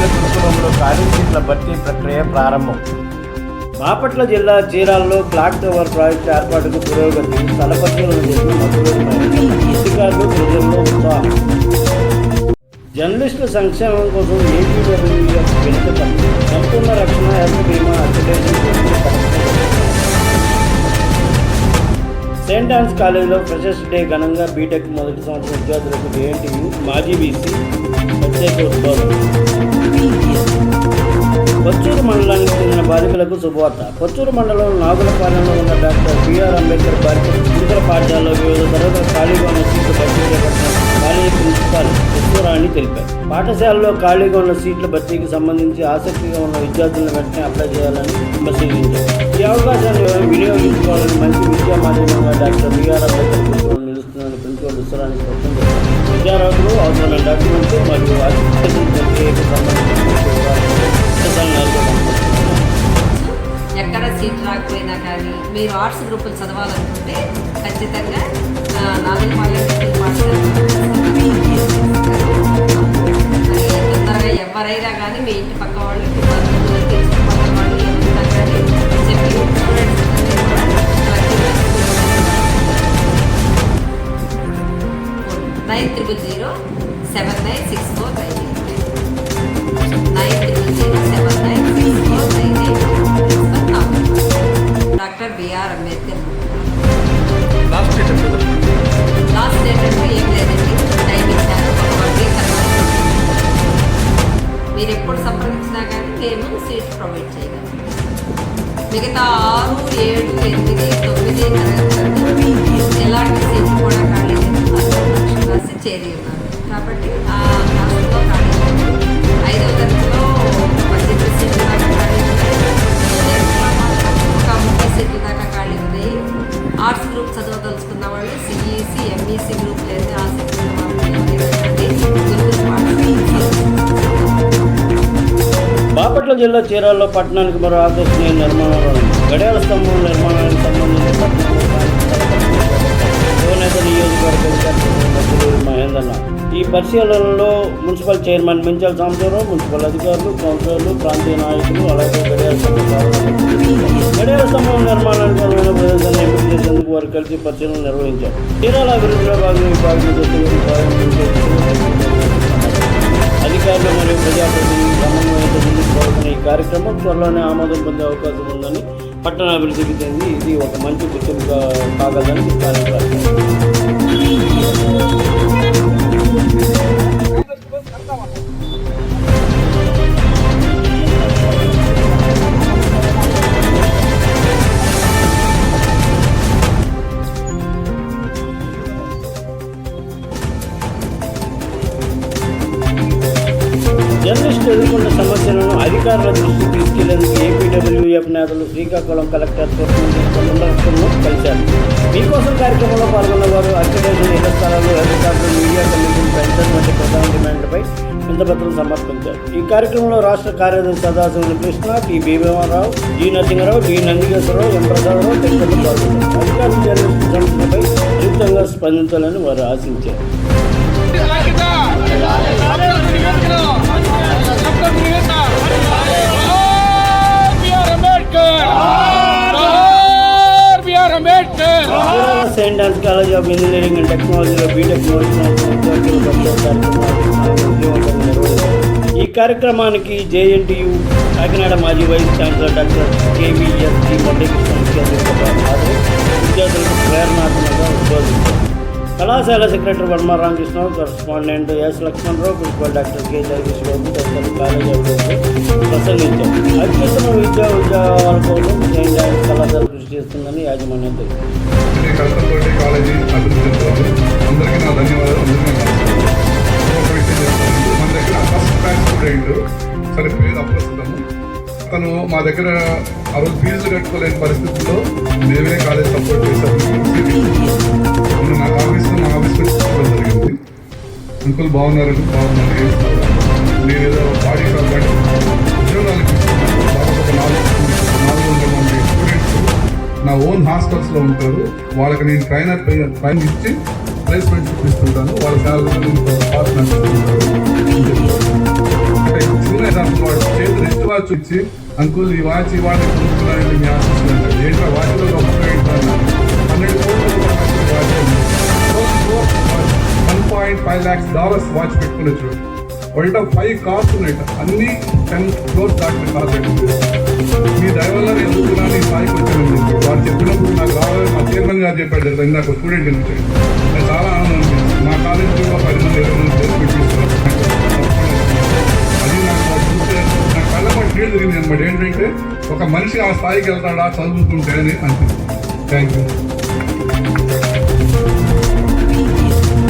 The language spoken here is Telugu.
బాలికల గురుకులంలో ఖాళీ సీట్ల భర్తీ ప్రక్రియ ప్రారంభం. బాపట్ల జిల్లా చీరాలలో క్లాక్ టవర్ ప్రాజెక్టు ఏర్పాటుకు పురోగతి, స్థలపరిశీలన చేసిన అధికారులు, ప్రజల్లో ఉత్సాహం. జర్నలిస్టుల సంక్షేమం కోసం ఏపీడబ్ల్యూఎఫ్ వెనుక సంపూర్ణ రక్షణ హెల్త్ బీమా అక్రిడేషన్ సెయింట్ ఆన్స్ కాలేజీలో ఫ్రెషర్స్ డే ఘనంగా బీటెక్ మొదటి సంవత్సరం విద్యార్థులకు జేఎన్టీయూ మాజీ బీసీ ప్రత్యేక ఉద్యోగం. పొచ్చూరు మండలానికి చెందిన బాలికలకు శుభవార్త. పొచ్చూరు మండలం నాగులపాలెంలో ఉన్న డాక్టర్ బిఆర్ అంబేద్కర్ బాలికల గురుకుల పాఠశాలలో వివిధ తరగతుల ఖాళీగా ఉన్న సీట్లు భర్తీ చేపట్టిన కాలేజీ ప్రిన్సిపాల్ విశ్వరాణి తెలిపారు. పాఠశాలలో ఖాళీగా ఉన్న సీట్ల భర్తీకి సంబంధించి ఆసక్తిగా ఉన్న విద్యార్థులను వెంటనే అప్లై చేయాలని పరిశీలించారు. ఈ అవకాశాన్ని వినియోగించుకోవాలని మంచి విద్యా మాధ్యమంగా డాక్టర్ బిఆర్ అంబేద్కర్ గురుకులం నిలుస్తుందని ప్రిన్సిపాల్ విశ్వరాణి స్పష్టం చేశారు. విద్యార్థులు అవసరమైన డాక్యుమెంట్లు మరియు అసిస్టెంట్ ప్రక్రియకు సంబంధించిన ఎక్కడ సీట్ రాకపోయినా కానీ మీరు ఆర్ట్స్ గ్రూపులు చదవాలనుకుంటే ఖచ్చితంగా నాగులపాలెం తొందరగా ఎవరైనా కానీ మీ ఇంటి పక్క వాళ్ళు పక్క వాళ్ళు ఎవరైనా కానీ చెప్పి 9007964988 doctor BR Ambedkar. Last date అంటే ఏం లేదండి, టైం ఇచ్చారు. ఒక 1 వీక్ తర్వాత మీరు ఎప్పుడు సంప్రదించినా కానీ మేము సీట్ ప్రొవైడ్ చేయగలం. మిగతా 6, 7, 8, 9 తరగతులకు ఎలాంటి సీట్లు కూడా ఖాళీ లేదు. రాసి చేరి ఉన్నారు కాబట్టి ఆ క్లాసులో ఖాళీ 5వ తరగతిలో 18 సీట్లు దాకా ఖాళీ ఉన్నాయి. ఒక 30 సీట్లు దాకా ఖాళీ ఉన్నాయి. ఆర్ట్స్ గ్రూప్ చదవదలుచుకున్న వాళ్ళు సిఈసి, ఎంఈసి గ్రూప్ లేదా ఆసక్తి ఉన్న వాళ్ళు బాపట్ల జిల్లా చీరాలలో పట్టణానికి మరో ఆకర్షణీయ నిర్మాణాలు గడియార స్తంభం నిర్మాణానికి సంబంధించి యువనేత నియోజకవర్గ మహేందర్న. ఈ పరిశీలనలో మున్సిపల్ చైర్మన్ మించల్ సాంబశివరావు, మున్సిపల్ అధికారులు, కౌన్సిలర్లు, ప్రాంతీయ నాయకులు, అలాగే గడియార స్తంభం నిర్మాణానికి అనువైన ప్రదేశాన్ని ఎంపిక చేసేందుకు వారు కలిసి పరిశీలన నిర్వహించారు. చీరాల అభివృద్ధిలో భాగంగా ఈ ప్రాజెక్టు అధికారులు మరియు ప్రజాప్రతినిధులు సమన్వయంతో ముందుకు సాగుతున్న ఈ కార్యక్రమం త్వరలోనే ఆమోదం పొందే అవకాశం ఉందని పట్టణ అభివృద్ధికి చెంది ఇది ఒక మంచి గుర్తింపుగా కాగలని జర్నలిస్టు ఎదుర్కొన్న సమస్యలను అధికారుల దృష్టికి తీసుకెళ్లేందుకు ఏపీడబ్ల్యూఎఫ్ నేతలు శ్రీకాకుళం కలెక్టర్ తోటను కలిశారు. మీకోసం కార్యక్రమంలో పాల్గొన్న వారు అక్రిడేషన్, ఇళ్ల స్థలాలు, హెల్త్ కార్డులు, మీడియా కమిషన్, పెన్షన్ వంటి ప్రధాన డిమాండ్లపై వినతిపత్రం సమర్పించారు. ఈ కార్యక్రమంలో రాష్ట్ర కార్యదర్శి Sadasivuni Krishna, T Bhimarao, G Narasimharao, D Nandikeswararao, M Prasadarao తదితరులు పాల్గొన్నారు. అధికారులు జర్నలిస్టు సమస్యలపై త్వరితంగా స్పందించాలని వారు ఆశించారు. Saint Ann's college of engineering and టెక్నాలజీలో బీటెక్ ఈ కార్యక్రమానికి జేఎన్టీయూ కాకినాడ మాజీ vice chancellor doctor KVSG Mallikrishna ముఖ్య అతిథిగా హాజరై విద్యార్థులకు ప్రేరణాత్మకంగా ఉద్బోధించారు. కళాశాల secretary Varma Ramakrishna, correspondent S Lakshmanarao, principal doctor K Jagadish Babu తదితరులు కాలేజీ అభివృద్ధి ప్రసంగించారు. అత్యుత్తమ ఉద్యోగాల కోసం సెయింట్ ఆన్స్ కళాశాల కృషి చేస్తుందని యాజమాన్యం తెలిపారు. కాలేజీ అభివృద్ధి అందరికీ నా ధన్యవాదాలు. మన దగ్గర ఫస్ట్ బ్యాచ్ స్టూడెంట్ సరే పేరు అప్రస్తుతము. అతను మా దగ్గర ఆ రోజు ఫీజులు కట్టుకోలేని పరిస్థితుల్లో మేమే కాలేజ్ సపోర్ట్ చేశాము. నా ఆఫీస్లో తీసుకోవడం జరిగింది. అంకుల్ బాగున్నారు, నేను ఏదో బాడీ కాబట్టి ఉద్యోగాలు ఇస్తున్నాను. దాదాపు ఒక 400 మంది స్టూడెంట్స్ నా ఓన్ హాస్టల్స్లో ఉంటారు. వాళ్ళకి నేను ట్రైన్ ఇచ్చి ప్లేస్మెంట్ చూపిస్తుంటాను. వాళ్ళ శాలరీ పాస్ నడుస్తుంటారు. అంటే చిన్న వాచ్ ఇచ్చి అంకుల్ ఈ వాచ్ ఇవాళ కొనుక్కున్నానండి మీ ఆఫీస్లో ఏంటో వాచ్లో గొప్పగా ఏంటన్నా 12 కోట్ల వాచ్ 1.5 lakhs వాచ్ పెట్టుకుని చూడు వరల్డ్ 5 కార్స్ ఉన్నాయి అన్ని 10 crores దాటిన కార్స్ మీ డ్రైవర్ వల్ల నేను ఎందుకున్నాను ఈ స్థాయికి వచ్చానండి వాడు చెప్పినప్పుడు నాకు రావాలి మా చైర్మన్ గారు చెప్పాడు కదా ఇందాక స్టూడెంట్ నుంచి నేను చాలా ఆనందం అనిపించింది మా కాలేజీలో 10 మంది 20 మంది తీసుకున్నాను అది నాకు వాడు చూస్తే నాకు కళ్ళమని ఫీల్ జరిగింది అనమాట ఏంటంటే ఒక మనిషి ఆ స్థాయికి వెళ్తాడా చదువుతుంటే అని అనిపించింది థ్యాంక్ యూ